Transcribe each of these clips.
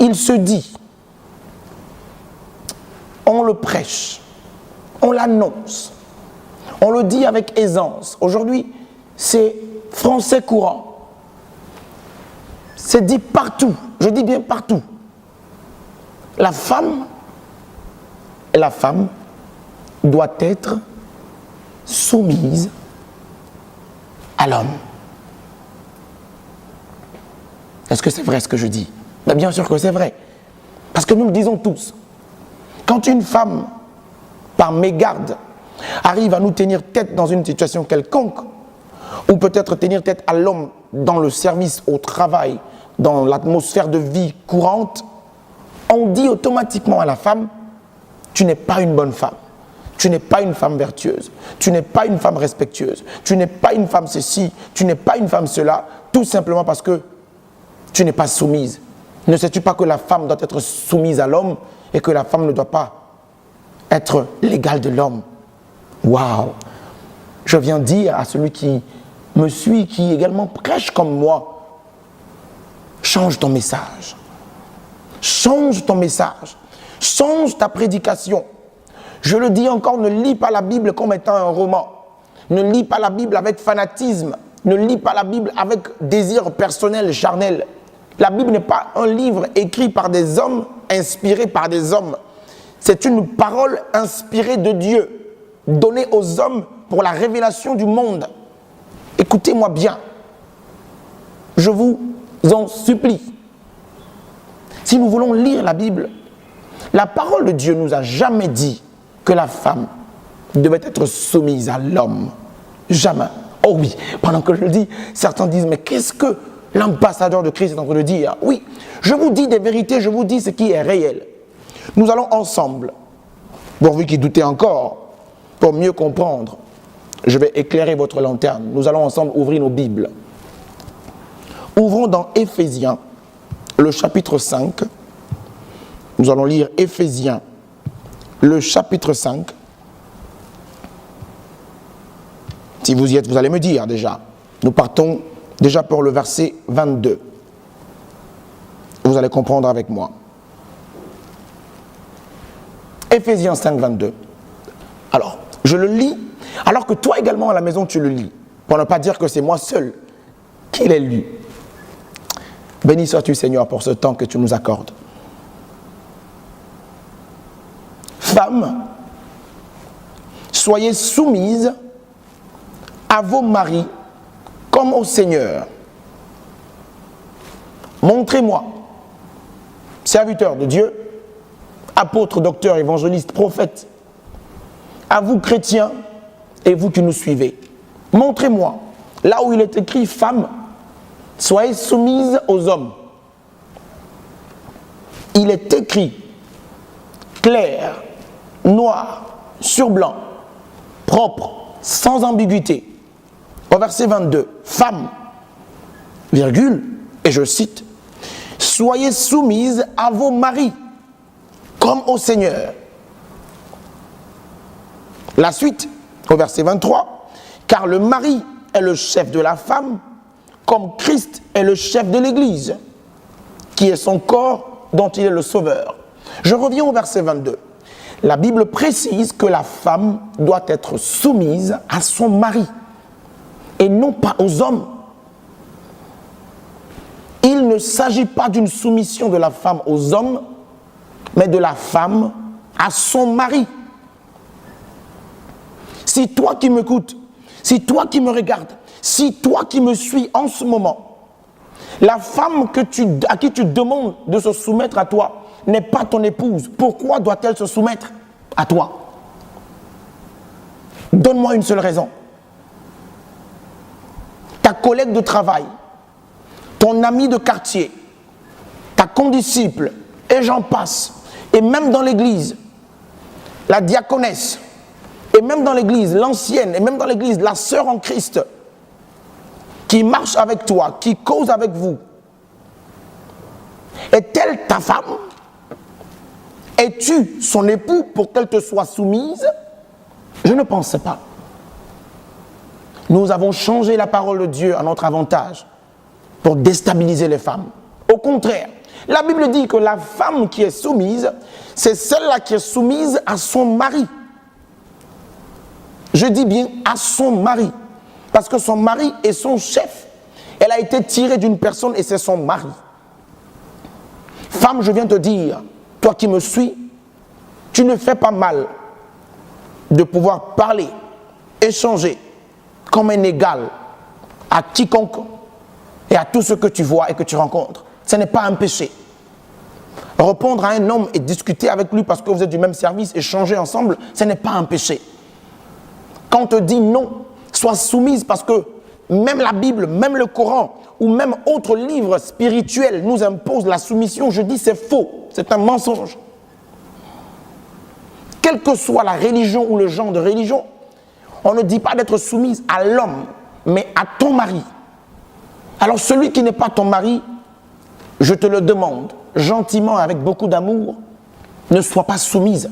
il se dit, on le prêche, on l'annonce, on le dit avec aisance. Aujourd'hui, c'est français courant. C'est dit partout, je dis bien partout. La femme doit être soumise à l'homme. Est-ce que c'est vrai ce que je dis? Ben bien sûr que c'est vrai. Parce que nous le disons tous. Quand une femme, par mégarde, arrive à nous tenir tête dans une situation quelconque, ou peut-être tenir tête à l'homme dans le service, au travail, dans l'atmosphère de vie courante, on dit automatiquement à la femme, tu n'es pas une bonne femme, tu n'es pas une femme vertueuse, tu n'es pas une femme respectueuse, tu n'es pas une femme ceci, tu n'es pas une femme cela, tout simplement parce que tu n'es pas soumise. Ne sais-tu pas que la femme doit être soumise à l'homme et que la femme ne doit pas être l'égale de l'homme? Waouh! Je viens dire à celui qui me suit, qui également prêche comme moi, change ton message. Change ton message. Change ta prédication. Je le dis encore, ne lis pas la Bible comme étant un roman. Ne lis pas la Bible avec fanatisme. Ne lis pas la Bible avec désir personnel, charnel. La Bible n'est pas un livre écrit par des hommes, inspiré par des hommes. C'est une parole inspirée de Dieu, donnée aux hommes pour la révélation du monde. Écoutez-moi bien. Je vous en supplie. Si nous voulons lire la Bible, la parole de Dieu nous a jamais dit que la femme devait être soumise à l'homme. Jamais. Oh oui, pendant que je le dis, certains disent, mais qu'est-ce que l'ambassadeur de Christ est en train de dire? Oui, je vous dis des vérités, je vous dis ce qui est réel. Nous allons ensemble, pour vous qui doutez encore, pour mieux comprendre, je vais éclairer votre lanterne. Nous allons ensemble ouvrir nos Bibles. Ouvrons dans Éphésiens, le chapitre 5. Nous allons lire Éphésiens, le chapitre 5. Si vous y êtes, vous allez me dire déjà. Nous partons déjà pour le verset 22. Vous allez comprendre avec moi. Éphésiens 5, 22. Alors, je le lis, alors que toi également à la maison tu le lis, pour ne pas dire que c'est moi seul qui l'ai lu. Béni sois-tu Seigneur pour ce temps que tu nous accordes. Femmes, soyez soumises à vos maris comme au Seigneur. Montrez-moi, serviteurs de Dieu, apôtres, docteurs, évangélistes, prophètes, à vous chrétiens et vous qui nous suivez, montrez-moi, là où il est écrit femmes, soyez soumises aux hommes. Il est écrit clair, noir, sur blanc, propre, sans ambiguïté. Au verset 22, femmes, virgule, et je cite, soyez soumises à vos maris, comme au Seigneur. La suite, au verset 23, car le mari est le chef de la femme, comme Christ est le chef de l'Église, qui est son corps dont il est le sauveur. Je reviens au verset 22. La Bible précise que la femme doit être soumise à son mari, et non pas aux hommes. Il ne s'agit pas d'une soumission de la femme aux hommes, mais de la femme à son mari. Si toi qui m'écoutes, si toi qui me regardes, si toi qui me suis en ce moment, la femme à qui tu demandes de se soumettre à toi n'est pas ton épouse, pourquoi doit-elle se soumettre à toi? Donne-moi une seule raison. Ta collègue de travail, ton ami de quartier, ta condisciple, et j'en passe, et même dans l'église, la diaconesse, et même dans l'église, l'ancienne, et même dans l'église, la sœur en Christ, qui marche avec toi, qui cause avec vous, est-elle ta femme? Es-tu son époux pour qu'elle te soit soumise? Je ne pense pas. Nous avons changé la parole de Dieu à notre avantage pour déstabiliser les femmes. Au contraire, La Bible dit que la femme qui est soumise, c'est celle-là qui est soumise à son mari. Je dis bien à son mari. Parce que son mari est son chef. Elle a été tirée d'une personne et c'est son mari. Femme, je viens te dire, toi qui me suis, tu ne fais pas mal de pouvoir parler, échanger comme un égal à quiconque et à tout ce que tu vois et que tu rencontres. Ce n'est pas un péché. Répondre à un homme et discuter avec lui parce que vous êtes du même service, échanger ensemble, ce n'est pas un péché. Quand on te dit non, sois soumise parce que même la Bible, même le Coran ou même autres livres spirituels nous imposent la soumission. Je dis c'est faux, c'est un mensonge. Quelle que soit la religion ou le genre de religion, on ne dit pas d'être soumise à l'homme, mais à ton mari. Alors celui qui n'est pas ton mari, je te le demande, gentiment, avec beaucoup d'amour, ne sois pas soumise.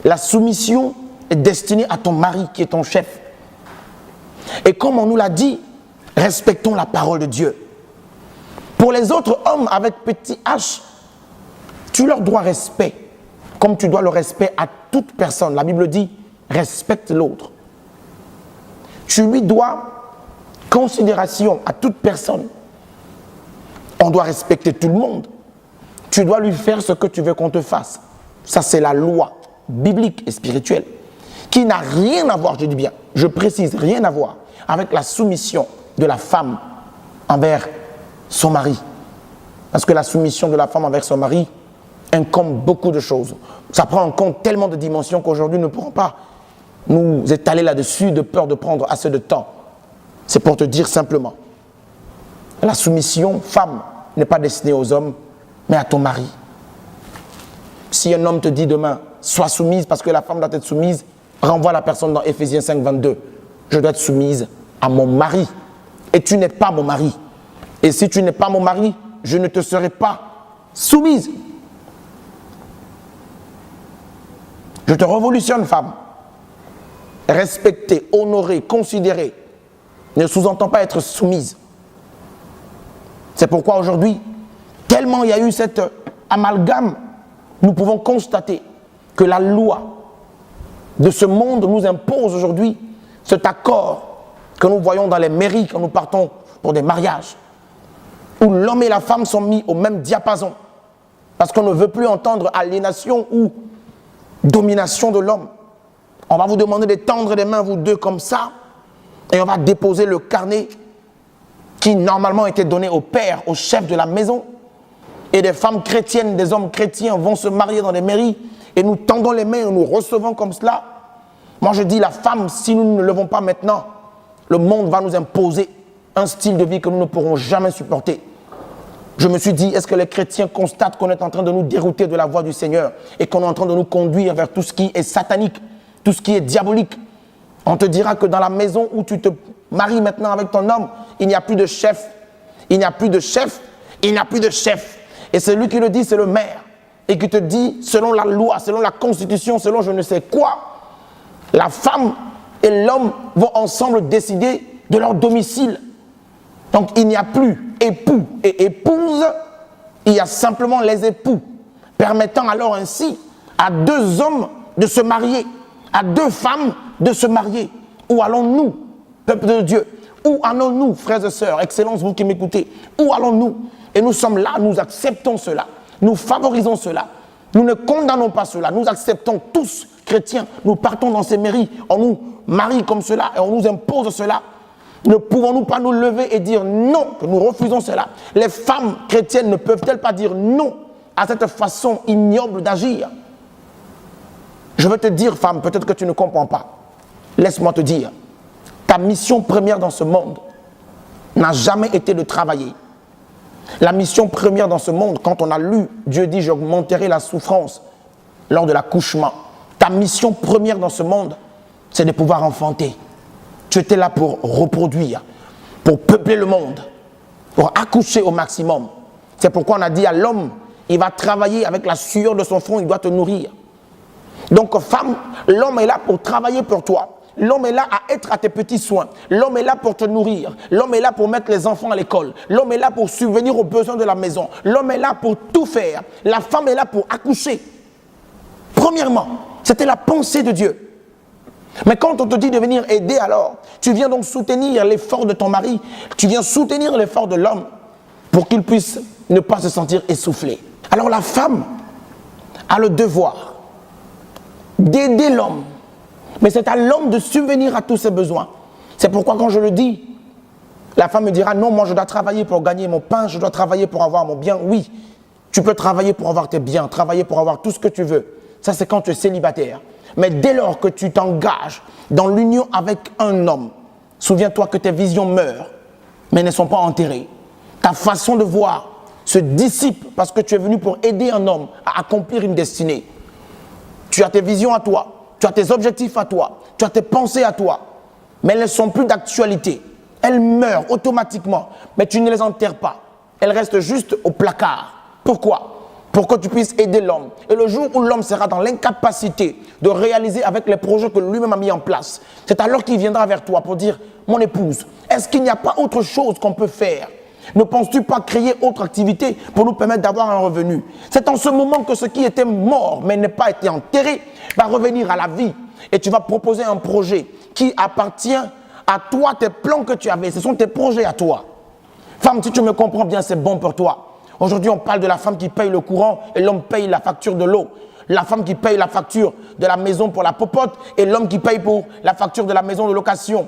La soumission est destinée à ton mari qui est ton chef. Et comme on nous l'a dit, respectons la parole de Dieu. Pour les autres hommes avec petit h, tu leur dois respect, comme tu dois le respect à toute personne. La Bible dit, respecte l'autre. Tu lui dois considération à toute personne. On doit respecter tout le monde. Tu dois lui faire ce que tu veux qu'on te fasse. Ça, c'est la loi biblique et spirituelle qui n'a rien à voir, je dis bien, je précise, rien à voir avec la soumission de la femme envers son mari. Parce que la soumission de la femme envers son mari incombe beaucoup de choses. Ça prend en compte tellement de dimensions qu'aujourd'hui nous ne pourrons pas nous étaler là-dessus de peur de prendre assez de temps. C'est pour te dire simplement, la soumission, femme, n'est pas destinée aux hommes, mais à ton mari. Si un homme te dit demain, sois soumise parce que la femme doit être soumise, renvoie la personne dans Éphésiens 5, 22. Je dois être soumise à mon mari. Et tu n'es pas mon mari. Et si tu n'es pas mon mari, je ne te serai pas soumise. Je te révolutionne, femme. Respecter, honorer, considérer ne sous-entend pas être soumise. C'est pourquoi aujourd'hui, tellement il y a eu cet amalgame, nous pouvons constater que la loi de ce monde nous impose aujourd'hui cet accord que nous voyons dans les mairies quand nous partons pour des mariages, où l'homme et la femme sont mis au même diapason, parce qu'on ne veut plus entendre aliénation ou domination de l'homme. On va vous demander de tendre les mains, vous deux, comme ça, et on va déposer le carnet qui normalement était donné au père, au chef de la maison, et des femmes chrétiennes, des hommes chrétiens vont se marier dans les mairies, et nous tendons les mains et nous recevons comme cela. Moi je dis, la femme, si nous ne le levons pas maintenant, le monde va nous imposer un style de vie que nous ne pourrons jamais supporter. Je me suis dit, est-ce que les chrétiens constatent qu'on est en train de nous dérouter de la voie du Seigneur et qu'on est en train de nous conduire vers tout ce qui est satanique, tout ce qui est diabolique? On te dira que dans la maison où tu te maries maintenant avec ton homme, il n'y a plus de chef. Il n'y a plus de chef. Il n'y a plus de chef. Et celui qui le dit, c'est le maire. Et qui te dit, selon la loi, selon la constitution, selon je ne sais quoi, la femme et l'homme vont ensemble décider de leur domicile. Donc il n'y a plus époux et épouse, il y a simplement les époux, permettant alors ainsi à deux hommes de se marier, à deux femmes de se marier. Où allons-nous, peuple de Dieu? Où allons-nous, frères et sœurs, Excellence, vous qui m'écoutez? Où allons-nous? Et nous sommes là, nous acceptons cela, nous favorisons cela, nous ne condamnons pas cela, nous acceptons tous, chrétiens, nous partons dans ces mairies, on nous marie comme cela et on nous impose cela. Ne pouvons-nous pas nous lever et dire non, que nous refusons cela? Les femmes chrétiennes ne peuvent-elles pas dire non à cette façon ignoble d'agir? Je veux te dire, femme, peut-être que tu ne comprends pas. Laisse-moi te dire, ta mission première dans ce monde n'a jamais été de travailler. La mission première dans ce monde, quand on a lu, Dieu dit, j'augmenterai la souffrance lors de l'accouchement. Ta mission première dans ce monde, c'est de pouvoir enfanter. Tu étais là pour reproduire, pour peupler le monde, pour accoucher au maximum. C'est pourquoi on a dit à l'homme, il va travailler avec la sueur de son front, il doit te nourrir. Donc femme, l'homme est là pour travailler pour toi, L'homme est là à être à tes petits soins. L'homme est là pour te nourrir. L'homme est là pour mettre les enfants à l'école. L'homme est là pour subvenir aux besoins de la maison. L'homme est là pour tout faire. La femme est là pour accoucher. Premièrement, c'était la pensée de Dieu. Mais quand on te dit de venir aider alors, tu viens donc soutenir l'effort de ton mari, tu viens soutenir l'effort de l'homme pour qu'il puisse ne pas se sentir essoufflé. Alors la femme a le devoir d'aider l'homme, mais c'est à l'homme de subvenir à tous ses besoins. C'est pourquoi quand je le dis, la femme me dira non, moi je dois travailler pour gagner mon pain, je dois travailler pour avoir mon bien. Oui, tu peux travailler pour avoir tes biens, travailler pour avoir tout ce que tu veux. Ça c'est quand tu es célibataire. Mais dès lors que tu t'engages dans l'union avec un homme, souviens-toi que tes visions meurent, mais ne sont pas enterrées. Ta façon de voir se dissipe parce que tu es venu pour aider un homme à accomplir une destinée. Tu as tes visions à toi, tu as tes objectifs à toi, tu as tes pensées à toi, mais elles ne sont plus d'actualité. Elles meurent automatiquement, mais tu ne les enterres pas. Elles restent juste au placard. Pourquoi ? Pour que tu puisses aider l'homme. Et le jour où l'homme sera dans l'incapacité de réaliser avec les projets que lui-même a mis en place, c'est alors qu'il viendra vers toi pour dire « Mon épouse, est-ce qu'il n'y a pas autre chose qu'on peut faire ? Ne penses-tu pas créer autre activité pour nous permettre d'avoir un revenu ?» C'est en ce moment que ce qui était mort mais n'a pas été enterré va revenir à la vie. Et tu vas proposer un projet qui appartient à toi, tes plans que tu avais. Ce sont tes projets à toi. Femme, si tu me comprends bien, c'est bon pour toi. Aujourd'hui, on parle de la femme qui paye le courant et l'homme paye la facture de l'eau. La femme qui paye la facture de la maison pour la popote et l'homme qui paye pour la facture de la maison de location.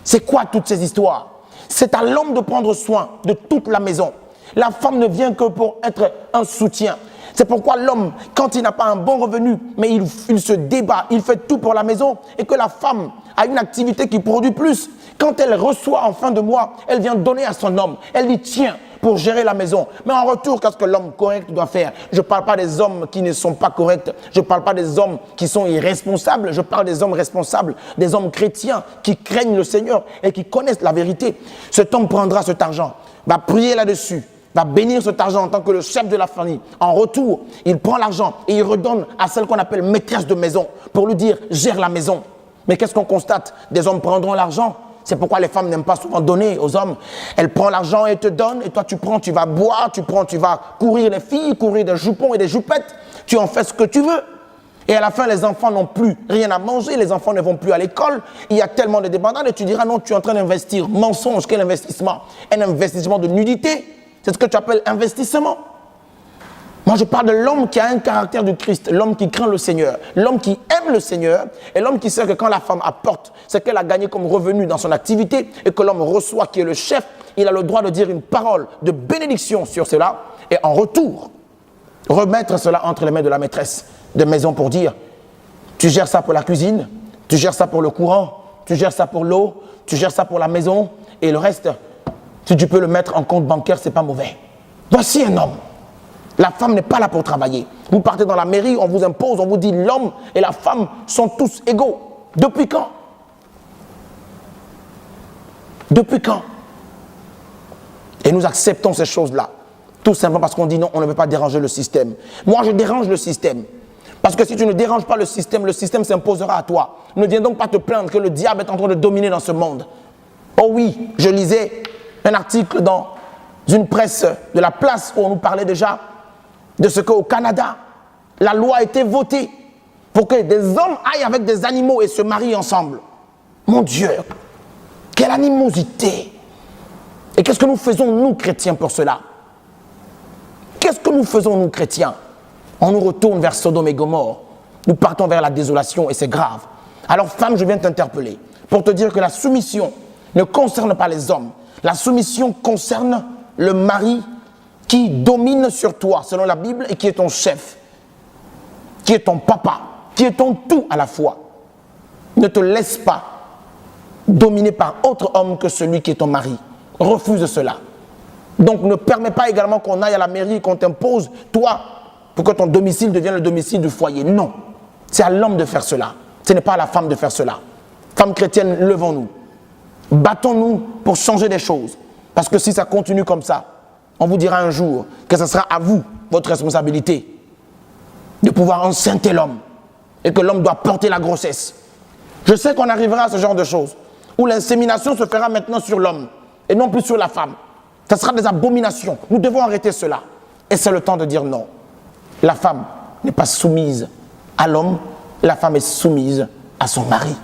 C'est quoi toutes ces histoires? C'est à l'homme de prendre soin de toute la maison. La femme ne vient que pour être un soutien. C'est pourquoi l'homme, quand il n'a pas un bon revenu, mais il se débat, il fait tout pour la maison, et que la femme a une activité qui produit plus. Quand elle reçoit en fin de mois, elle vient donner à son homme. Elle dit tiens, pour gérer la maison. Mais en retour, qu'est-ce que l'homme correct doit faire? Je ne parle pas des hommes qui ne sont pas corrects. Je ne parle pas des hommes qui sont irresponsables. Je parle des hommes responsables, des hommes chrétiens qui craignent le Seigneur et qui connaissent la vérité. Cet homme prendra cet argent, va prier là-dessus, va bénir cet argent en tant que le chef de la famille. En retour, il prend l'argent et il redonne à celle qu'on appelle maîtresse de maison pour lui dire « gère la maison ». Mais qu'est-ce qu'on constate? Des hommes prendront l'argent. C'est pourquoi les femmes n'aiment pas souvent donner aux hommes. Elles prennent l'argent et te donnent, et toi tu prends, tu vas boire, tu prends, tu vas courir les filles, courir des jupons et des jupettes, tu en fais ce que tu veux. Et à la fin, les enfants n'ont plus rien à manger, les enfants ne vont plus à l'école, il y a tellement de dépendants, et tu diras non, tu es en train d'investir. Mensonge, quel investissement? Un investissement de nudité, c'est ce que tu appelles investissement. Moi, je parle de l'homme qui a un caractère du Christ, l'homme qui craint le Seigneur, l'homme qui aime le Seigneur et l'homme qui sait que quand la femme apporte ce qu'elle a gagné comme revenu dans son activité et que l'homme reçoit, qui est le chef, il a le droit de dire une parole de bénédiction sur cela et en retour, remettre cela entre les mains de la maîtresse de maison pour dire tu gères ça pour la cuisine, tu gères ça pour le courant, tu gères ça pour l'eau, tu gères ça pour la maison et le reste, si tu peux le mettre en compte bancaire, c'est pas mauvais. Voici un homme. La femme n'est pas là pour travailler. Vous partez dans la mairie, on vous impose, on vous dit l'homme et la femme sont tous égaux. Depuis quand? Depuis quand? Et nous acceptons ces choses-là. Tout simplement parce qu'on dit non, on ne veut pas déranger le système. Moi, je dérange le système. Parce que si tu ne déranges pas le système s'imposera à toi. Ne viens donc pas te plaindre que le diable est en train de dominer dans ce monde. Oh oui, je lisais un article dans une presse de la place où on nous parlait déjà de ce qu'au Canada, la loi a été votée pour que des hommes aillent avec des animaux et se marient ensemble. Mon Dieu, quelle animosité! Et qu'est-ce que nous faisons, nous, chrétiens, pour cela? Qu'est-ce que nous faisons, nous, chrétiens? On nous retourne vers Sodome et Gomorrhe. Nous partons vers la désolation et c'est grave. Alors, femme, je viens t'interpeller pour te dire que la soumission ne concerne pas les hommes. La soumission concerne le mari qui domine sur toi, selon la Bible, et qui est ton chef, qui est ton papa, qui est ton tout à la fois. Ne te laisse pas dominer par autre homme que celui qui est ton mari. Refuse cela. Donc ne permets pas également qu'on aille à la mairie, qu'on t'impose, toi, pour que ton domicile devienne le domicile du foyer. Non. C'est à l'homme de faire cela. Ce n'est pas à la femme de faire cela. Femmes chrétiennes, levons-nous. Battons-nous pour changer des choses. Parce que si ça continue comme ça, on vous dira un jour que ce sera à vous, votre responsabilité, de pouvoir enceinter l'homme. Et que l'homme doit porter la grossesse. Je sais qu'on arrivera à ce genre de choses, où l'insémination se fera maintenant sur l'homme, et non plus sur la femme. Ce sera des abominations. Nous devons arrêter cela. Et c'est le temps de dire non. La femme n'est pas soumise à l'homme, la femme est soumise à son mari.